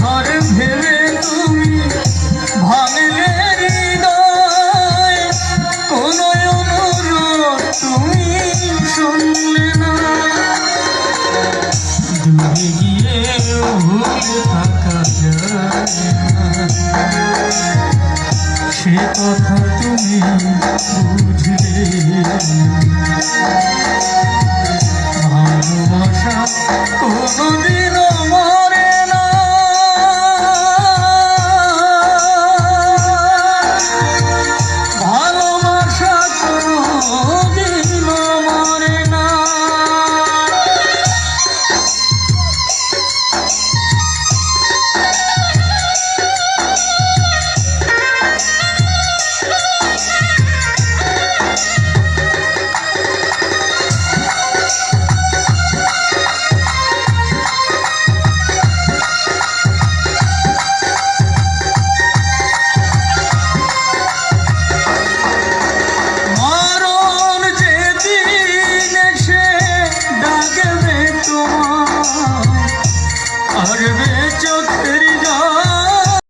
ঘর ভেবে তুমি ভাঙলে হৃদয়, কোনো অনুরোধ তুমি শুনলে না। দূরে গিয়েও ভুলে থাকা যায় না, সে কথা তুমি বুঝলে। ভালোবাসা কোনদিনও মরে না, ভালোবাসা কোনদিন